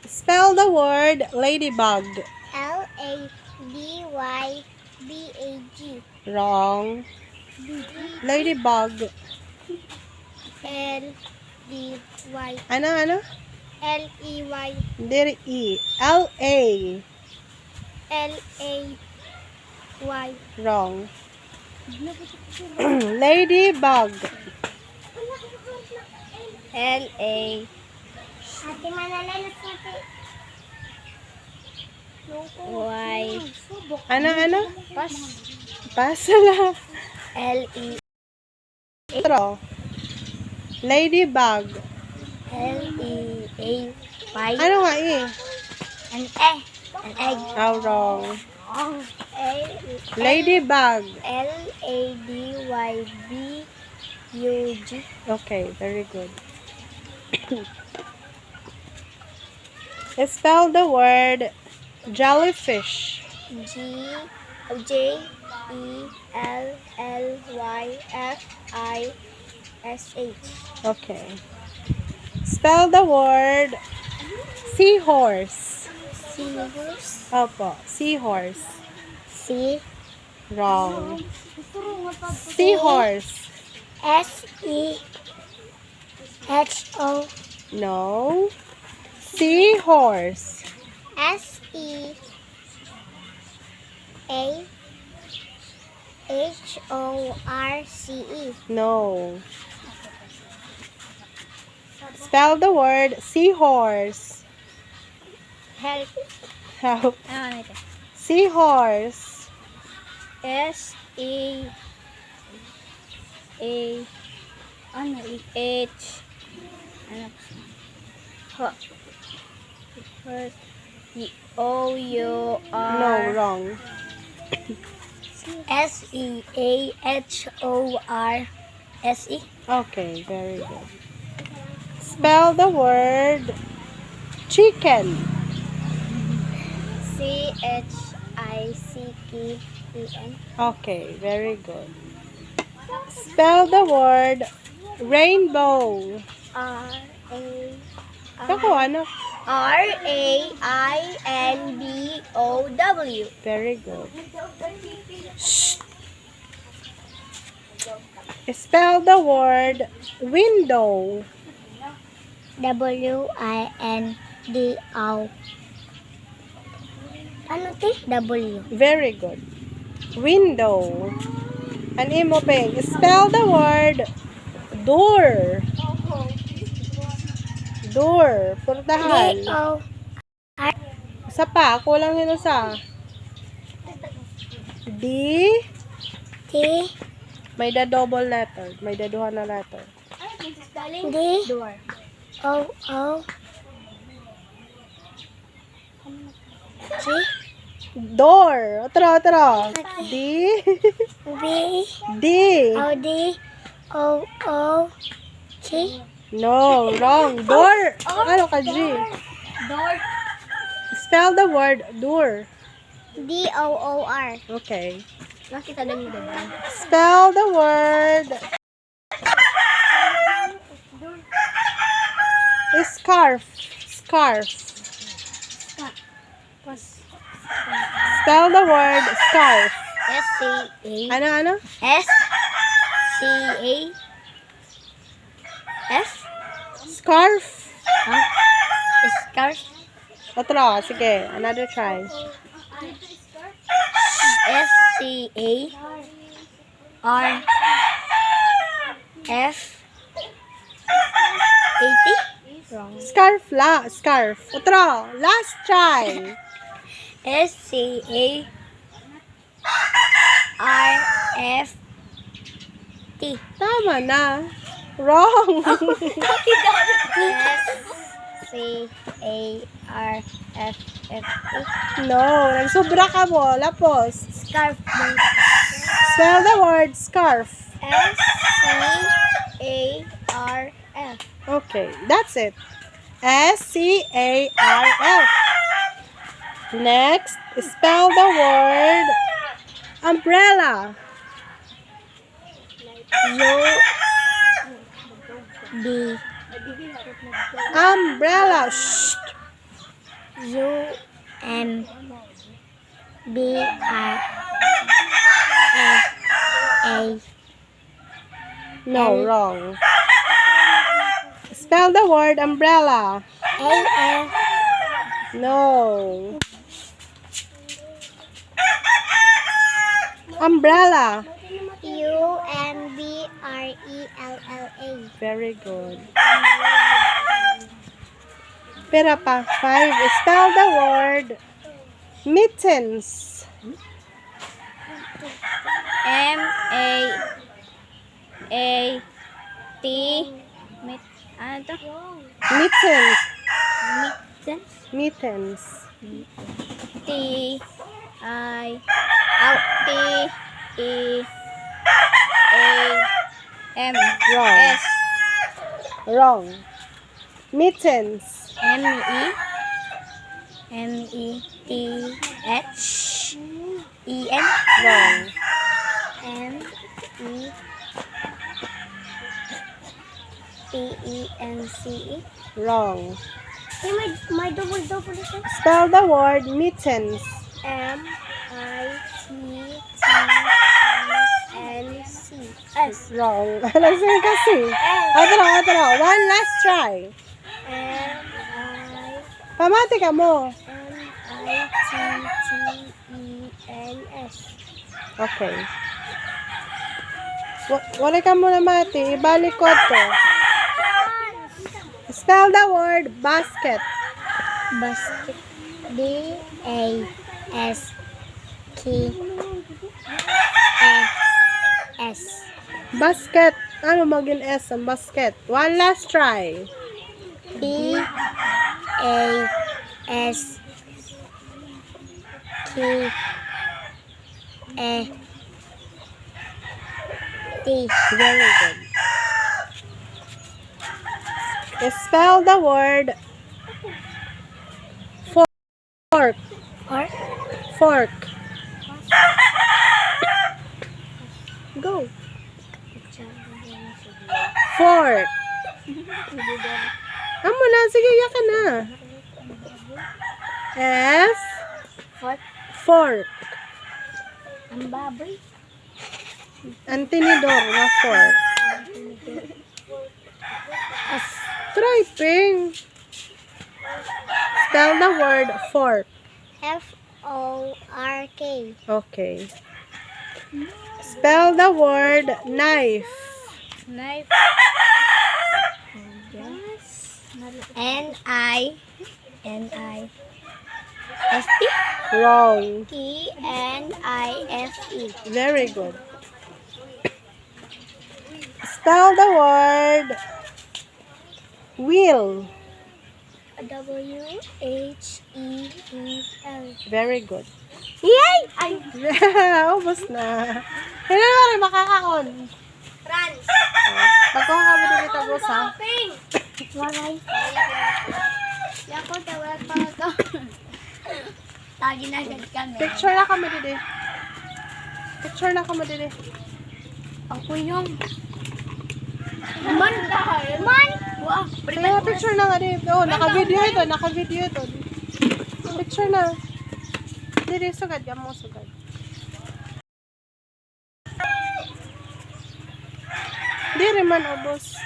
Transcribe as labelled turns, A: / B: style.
A: Spell the word ladybug.
B: Ladybag.
A: Wrong. Ladybug.
B: Ldy.
A: Ano?
B: Ley.
A: Diri E. L-A.
B: Lay.
A: Wrong. Ladybug.
B: La. Ate manalalas natin. Y.
A: Ano?
B: Pas.
A: Pasala.
B: Lea.
A: Otro. Ladybug.
B: Lea.
A: Ano nga eh?
B: An egg.
A: Oh, wrong.
B: A.
A: Ladybug.
B: Ladybug.
A: Okay, very good. Spell the word jellyfish.
B: Jellyfish.
A: Okay. Spell the word seahorse.
B: Seahorse.
A: Opo, seahorse.
B: C.
A: Wrong. Seahorse.
B: SEHO.
A: No. Seahorse.
B: SEAHORCE.
A: No. Spell the word seahorse.
B: Help.
A: Help. Seahorse.
B: SEA. Ano? H. Ano? O-U-R.
A: No, wrong.
B: SEAHORSE.
A: Okay, very good. Spell the word chicken.
B: CHICKEN.
A: Okay, very good. Spell the word rainbow. Ako, ano?
B: RAINBOW.
A: Very good. Shh. Spell the word window.
B: WINDO. Ano ti? W.
A: Very good. Window. An imo peng. Spell the word door. Door. Portahan.
B: D-O.
A: Isa pa. Kulang yun sa. D.
B: T.
A: May da double letter. May da duha na letter.
B: D. O. G.
A: Door. Otro. D.
B: B.
A: D.
B: O. D. O. G.
A: No, wrong. Door. Ano ka, G?
B: Door.
A: Spell the word door.
B: DOOR.
A: Okay.
B: Nakita lang yung
A: Spell the word scarf. Scarf. Spell the word scarf.
B: S-C-A.
A: Ano?
B: S-C-A. F.
A: Scarf.
B: Scarf.
A: Otro. Sige. Another try.
B: S-C-A-R-F. 80. Wrong.
A: Scarf la. Scarf. Otro. Last try.
B: S-C-A-R-F-T.
A: Tama na. Wrong.
B: S-C-A-R-F-F-T.
A: No. Nagsobra ka mo. Lapos.
B: Scarf.
A: Spell the word scarf.
B: S-C-A-R-F.
A: Okay. That's it. S-C-A-R-F. Next, spell the word umbrella.
B: U-B.
A: Umbrella. Shh.
B: U-M-B-R-A.
A: No, wrong. Spell the word umbrella.
B: A-F.
A: No. Umbrella.
B: U-M-B-R-E-L-L-A.
A: Very good. Pera pa. 5. Spell the word mittens.
B: M-A-A-T. Ano to?
A: Mittens.
B: Mittens.
A: Mittens.
B: T-I-M-S.
A: Wrong. Mittens.
B: M-E-M-E-T-H-E-N.
A: Wrong.
B: M-E-T-E-N-C-E.
A: Wrong.
B: Hey, may double ito.
A: Spell the word mittens.
B: M-I-T-T-E-N-C. S.
A: Wrong. Lasing kasi. Otro. One last try.
B: M-I.
A: Pamati ka mo.
B: M-I-T-T-E-N-S.
A: Okay. Wala ka muna mati. Ibalik ko to. Spell the word basket.
B: Basket. B-A-S-K-E-S.
A: Basket. Ano maging S ang basket? One last try.
B: B-A-S-K-E-T.
A: Very good. Spell the word fork.
B: Or?
A: Fork. Go. Fork. Amo na. Sige, yaka na. F.
B: Fork.
A: Fork.
B: Ang baboy.
A: Ang tinidor na fork.
B: S.
A: Try, Ping. Spell the word fork.
B: F-O-R-K.
A: Okay. Spell the word knife.
B: Knife. N-I-F-E.
A: Wrong.
B: E-N-I-F-E.
A: Very good. Spell the word wheel.
B: W-H-E-E-L.
A: Very good.
B: Yay! Ay!
A: Ubus na. Hindi na rin makakakon.
B: France.
A: Pagkuha ka mo dito, boss, ha?
B: Waray. Yako, tawag pa ito. Tagi na agad kami.
A: Picture na kami dito. Picture na kami dito.
B: Ako yung... Man! Man! Wow!
A: Kaya picture na nga dito. Oh, naka-video ito. Naka-video ito. Picture na. Dito, sugad. Yan mo, sugad. Di rin man, oh, boss.